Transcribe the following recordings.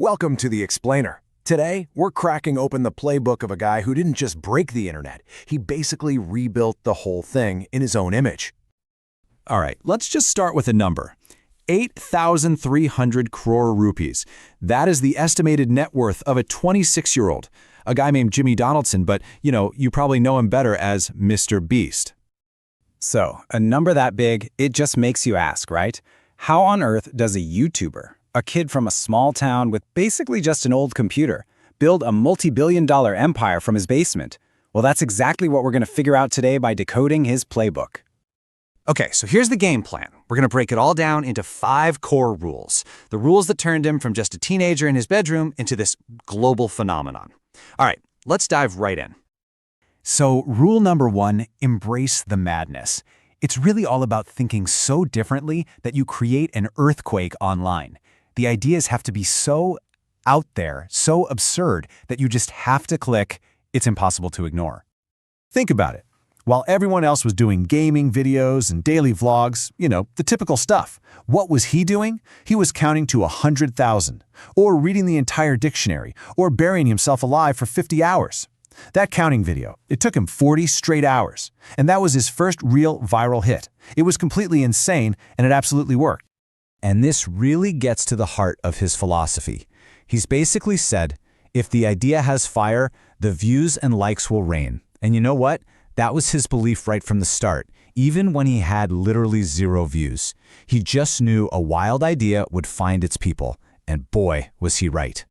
Welcome to The Explainer. Today, we're cracking open the playbook of a guy who didn't just break the internet, he basically rebuilt the whole thing in his own image. All right, let's just start with a number. 8,300 crore rupees. That is the estimated net worth of a 26-year-old, a guy named Jimmy Donaldson, but, you probably know him better as MrBeast. So, a number that big, it just makes you ask, right? How on earth does a YouTuber, a kid from a small town with basically just an old computer, build a multi-billion-dollar empire from his basement? Well, that's exactly what we're going to figure out today by decoding his playbook. Okay, so here's the game plan. We're going to break it all down into 5 core rules. The rules that turned him from just a teenager in his bedroom into this global phenomenon. All right, let's dive right in. So, rule number 1, embrace the madness. It's really all about thinking so differently that you create an earthquake online. The ideas have to be so out there, so absurd, that you just have to click. It's impossible to ignore. Think about it. While everyone else was doing gaming videos and daily vlogs, the typical stuff, what was he doing? He was counting to 100,000, or reading the entire dictionary, or burying himself alive for 50 hours. That counting video, it took him 40 straight hours, and that was his first real viral hit. It was completely insane, and it absolutely worked. And this really gets to the heart of his philosophy. He's basically said, if the idea has fire, the views and likes will reign. And you know what? That was his belief right from the start, even when he had literally 0 views. He just knew a wild idea would find its people, and boy, was he right.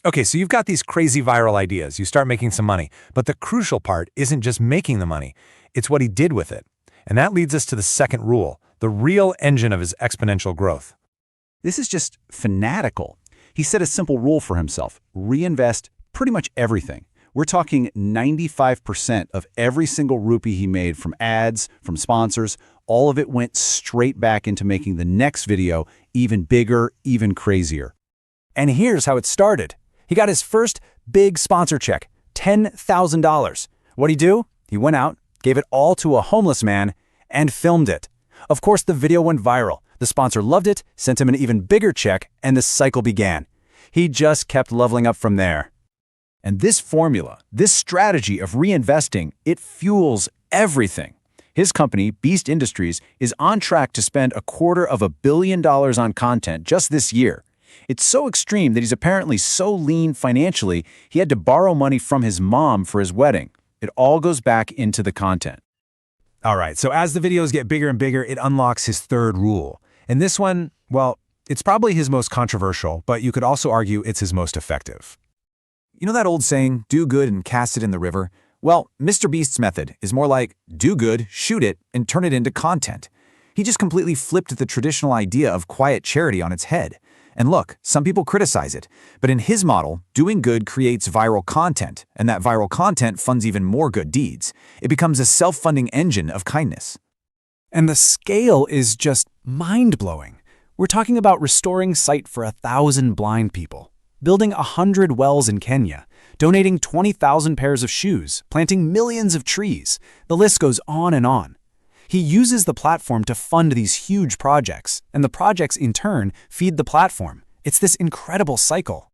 Okay, so you've got these crazy viral ideas. You start making some money, but the crucial part isn't just making the money. It's what he did with it. And that leads us to the second rule, the real engine of his exponential growth. This is just fanatical. He set a simple rule for himself: reinvest pretty much everything. We're talking 95% of every single rupee he made from ads, from sponsors. All of it went straight back into making the next video even bigger, even crazier. And here's how it started. He got his first big sponsor check, $10,000. What'd he do? He went out, gave it all to a homeless man, and filmed it. Of course, the video went viral. The sponsor loved it, sent him an even bigger check, and the cycle began. He just kept leveling up from there. And this formula, this strategy of reinvesting, it fuels everything. His company, Beast Industries, is on track to spend $250 million on content just this year. It's so extreme that he's apparently so lean financially, he had to borrow money from his mom for his wedding. It all goes back into the content. All right, so as the videos get bigger and bigger, it unlocks his third rule. And this one, well, it's probably his most controversial, but you could also argue it's his most effective. You know that old saying, do good and cast it in the river? Well, MrBeast's method is more like do good, shoot it, and turn it into content. He just completely flipped the traditional idea of quiet charity on its head. And look, some people criticize it, but in his model, doing good creates viral content, and that viral content funds even more good deeds. It becomes a self-funding engine of kindness. And the scale is just mind-blowing. We're talking about restoring sight for 1,000 blind people, building 100 wells in Kenya, donating 20,000 pairs of shoes, planting millions of trees. The list goes on and on. He uses the platform to fund these huge projects, and the projects in turn feed the platform. It's this incredible cycle.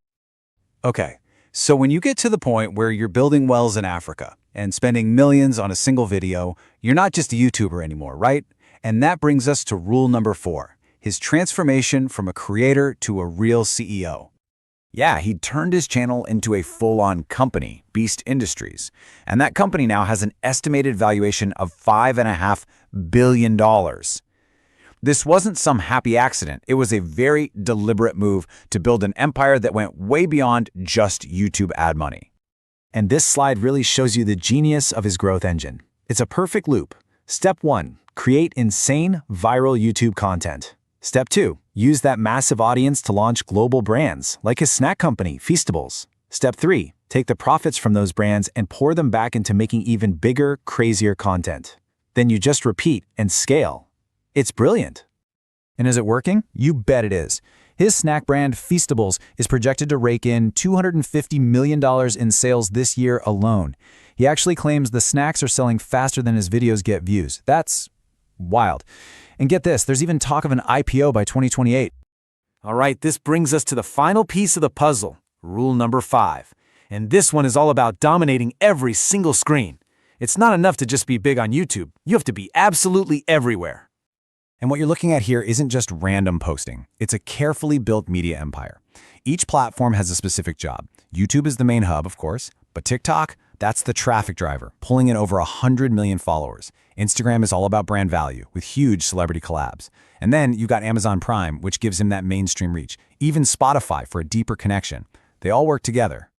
Okay, so when you get to the point where you're building wells in Africa and spending millions on a single video, you're not just a YouTuber anymore, right? And that brings us to rule number 4, his transformation from a creator to a real CEO. Yeah, he turned his channel into a full-on company, Beast Industries. And that company now has an estimated valuation of $5.5 billion. This wasn't some happy accident. It was a very deliberate move to build an empire that went way beyond just YouTube ad money. And this slide really shows you the genius of his growth engine. It's a perfect loop. Step 1, create insane viral YouTube content. Step 2, use that massive audience to launch global brands, like his snack company, Feastables. Step 3, take the profits from those brands and pour them back into making even bigger, crazier content. Then you just repeat and scale. It's brilliant. And is it working? You bet it is. His snack brand, Feastables, is projected to rake in $250 million in sales this year alone. He actually claims the snacks are selling faster than his videos get views. That's wild. And get this, there's even talk of an IPO by 2028. All right, this brings us to the final piece of the puzzle, rule number 5. And this one is all about dominating every single screen. It's not enough to just be big on YouTube. You have to be absolutely everywhere. And what you're looking at here isn't just random posting. It's a carefully built media empire. Each platform has a specific job. YouTube is the main hub, of course, but TikTok, that's the traffic driver, pulling in over 100 million followers. Instagram is all about brand value, with huge celebrity collabs. And then you got Amazon Prime, which gives him that mainstream reach. Even Spotify for a deeper connection. They all work together.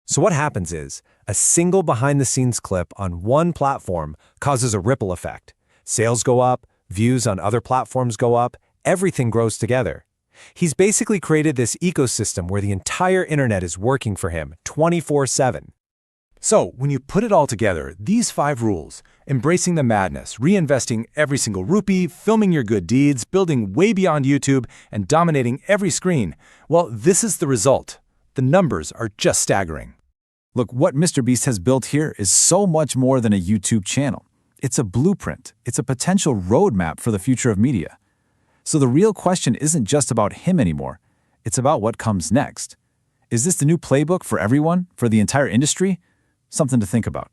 So what happens is, a single behind-the-scenes clip on one platform causes a ripple effect. Sales go up, views on other platforms go up, everything grows together. He's basically created this ecosystem where the entire internet is working for him 24/7. So, when you put it all together, these 5 rules, embracing the madness, reinvesting every single rupee, filming your good deeds, building way beyond YouTube, and dominating every screen, well, this is the result. The numbers are just staggering. Look, what MrBeast has built here is so much more than a YouTube channel. It's a blueprint. It's a potential roadmap for the future of media. So the real question isn't just about him anymore. It's about what comes next. Is this the new playbook for everyone, for the entire industry? Something to think about.